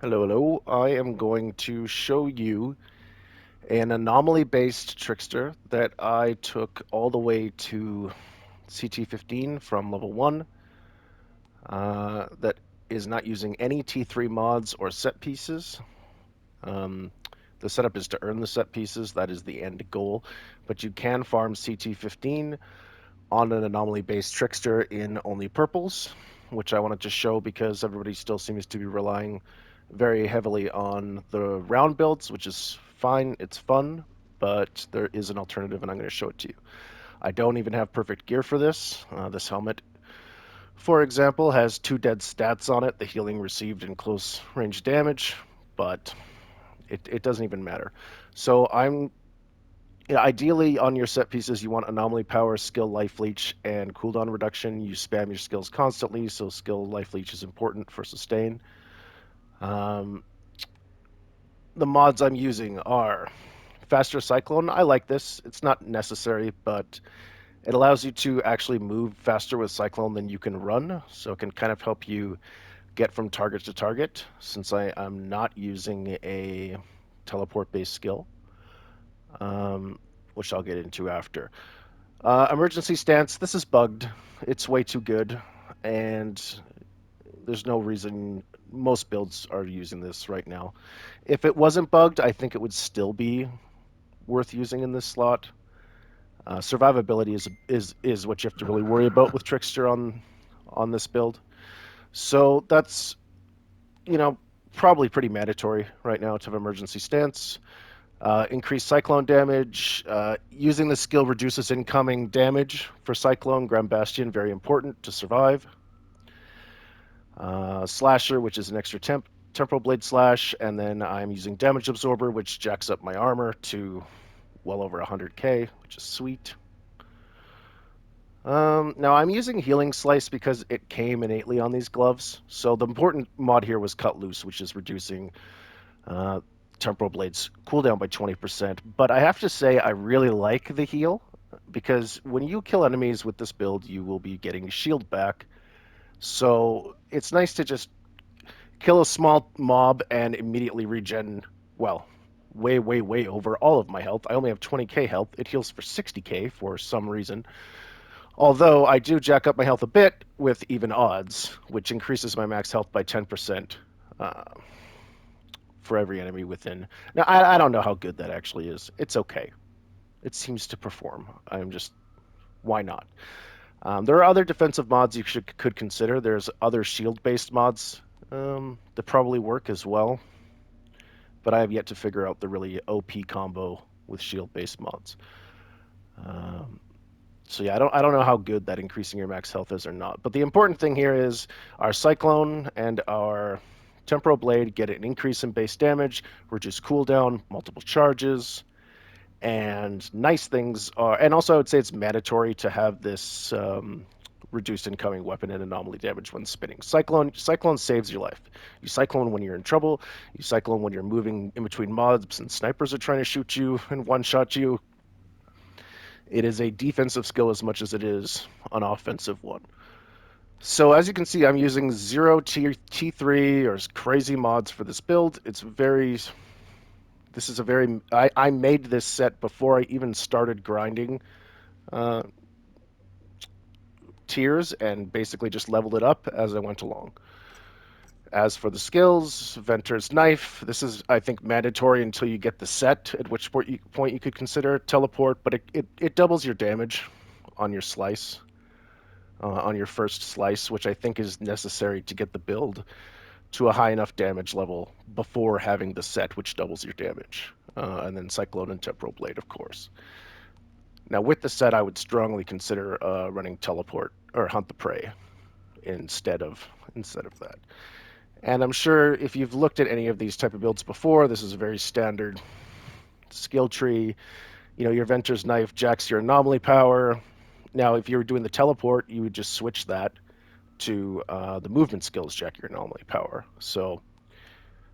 Hello, hello. I am going to show you an anomaly-based trickster that I took all the way to CT15 from level 1 that is not using any T3 mods or set pieces. Um, the setup is to earn the set pieces. That is the end goal. But you can farm CT15 on an anomaly-based trickster in only purples, which I wanted to show because everybody still seems to be relying very heavily on the round builds, which is fine, it's fun, but there is an alternative and I'm going to show it to you. I don't even have perfect gear for this. This helmet, for example, has 2 dead stats on it, the healing received in close range damage, but it doesn't even matter. So ideally, on your set pieces, you want anomaly power, skill, life leech, and cooldown reduction. You spam your skills constantly, so skill, life leech is important for sustain. Um, the mods I'm using are faster cyclone. I like this. It's not necessary, but it allows you to actually move faster with cyclone than you can run, so it can kind of help you get from target to target. Since I am not using a teleport-based skill, um, which I'll get into after. Emergency stance. This is bugged. It's way too good, and there's no reason most builds are using this right now. If it wasn't bugged, I think it would still be worth using in this slot. Survivability is what you have to really worry about with Trickster on this build. So that's probably pretty mandatory right now to have emergency stance. Increased cyclone damage. Using the skill reduces incoming damage for cyclone. Ground Bastion, very important to survive. Slasher, which is an extra temporal blade slash, and then I'm using damage absorber, which jacks up my armor to well over 100k, which is sweet. Now I'm using healing slice because it came innately on these gloves. So the important mod here was cut loose, which is reducing uh, temporal blades cooldown by 20%. But I have to say I really like the heal because when you kill enemies with this build, you will be getting shield back. So it's nice to just kill a small mob and immediately regen, well, way, way, way over all of my health. I only have 20k health. It heals for 60k for some reason. Although I do jack up my health a bit with even odds, which increases my max health by 10% uh, for every enemy within. Now, I don't know how good that actually is. It's okay. It seems to perform. I'm just, why not? There are other defensive mods you could consider. There's other shield-based mods that probably work as well, but I have yet to figure out the really OP combo with shield-based mods. Um, so yeah, I don't know how good that increasing your max health is or not. But the important thing here is our Cyclone and our Temporal Blade get an increase in base damage, reduce cooldown, multiple charges, and nice things are. And also, I would say it's mandatory to have this reduced incoming weapon and anomaly damage when spinning. Cyclone saves your life. You Cyclone when you're in trouble. You Cyclone when you're moving in between mobs and snipers are trying to shoot you and one-shot you. It is a defensive skill as much as it is an offensive one. So as you can see, I'm using zero T3 or crazy mods for this build. This is a very, I made this set before I even started grinding uh, tiers and basically just leveled it up as I went along. As for the skills, Venter's Knife, this is, I think, mandatory until you get the set, at which point you could consider Teleport, but it doubles your damage on your slice. On your first slice, which I think is necessary to get the build to a high enough damage level before having the set, which doubles your damage. And then Cyclone and Temporal Blade, of course. Now, with the set, I would strongly consider running Teleport or Hunt the Prey instead of that. And I'm sure if you've looked at any of these type of builds before, this is a very standard skill tree. You know, your Venter's Knife jacks your anomaly power. Now, if you were doing the teleport, you would just switch that to the movement skills jack your anomaly power. So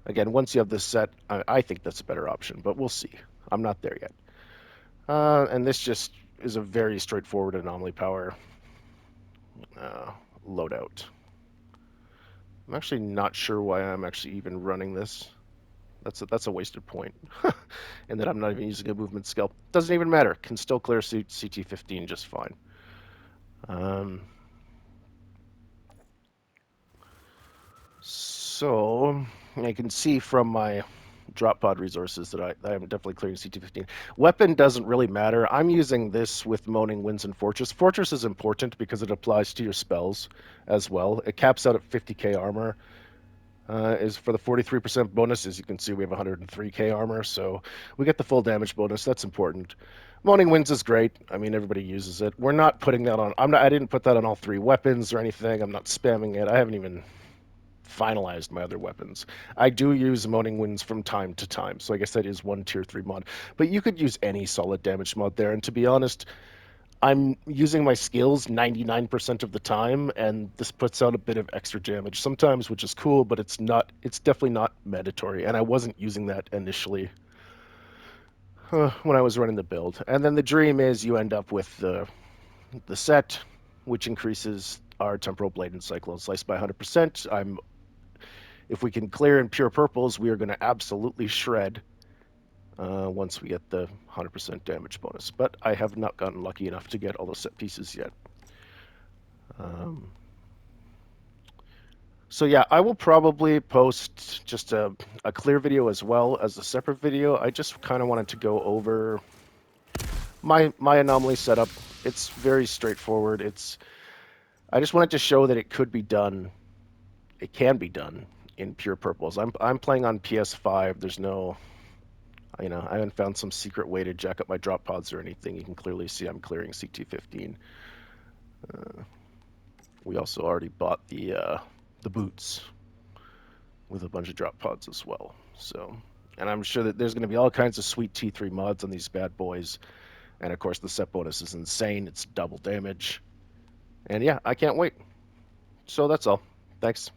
again, once you have this set, I think that's a better option, but we'll see. I'm not there yet. And this just is a very straightforward anomaly power uh, loadout. I'm actually not sure why I'm actually even running this. That's a wasted point. And that I'm not even using a movement skill. Doesn't even matter. Can still clear CT15 just fine. Um, so I can see from my drop pod resources that I am definitely clearing CT15. Weapon doesn't really matter. I'm using this with Moaning Winds and Fortress. Fortress is important because it applies to your spells as well. It caps out at 50k armor. Is for the 43% bonus. As you can see, we have 103k armor, so we get the full damage bonus. That's important. Moaning Winds is great. I mean, everybody uses it. We're not putting that on. I didn't put that on all 3 weapons or anything. I'm not spamming it. I haven't even finalized my other weapons. I do use Moaning Winds from time to time, so I guess that is one tier 3 mod. But you could use any solid damage mod there, and to be honest, I'm using my skills 99% of the time, and this puts out a bit of extra damage sometimes, which is cool, but it's definitely not mandatory, and I wasn't using that initially when I was running the build. And then the dream is you end up with the set, which increases our Temporal Blade and Cyclone Slice by 100%. If we can clear in pure purples, we are going to absolutely shred once we get the 100% damage bonus. But I have not gotten lucky enough to get all those set pieces yet. Um, So yeah, I will probably post just a clear video as well as a separate video. I just kind of wanted to go over my anomaly setup. It's very straightforward. I just wanted to show that it could be done. It can be done in pure purples. I'm playing on PS5. There's no, I haven't found some secret way to jack up my drop pods or anything. You can clearly see I'm clearing CT15. We also already bought the boots with a bunch of drop pods as well. So, and I'm sure that there's going to be all kinds of sweet T3 mods on these bad boys. And of course, the set bonus is insane. It's double damage. And yeah, I can't wait. So that's all. Thanks.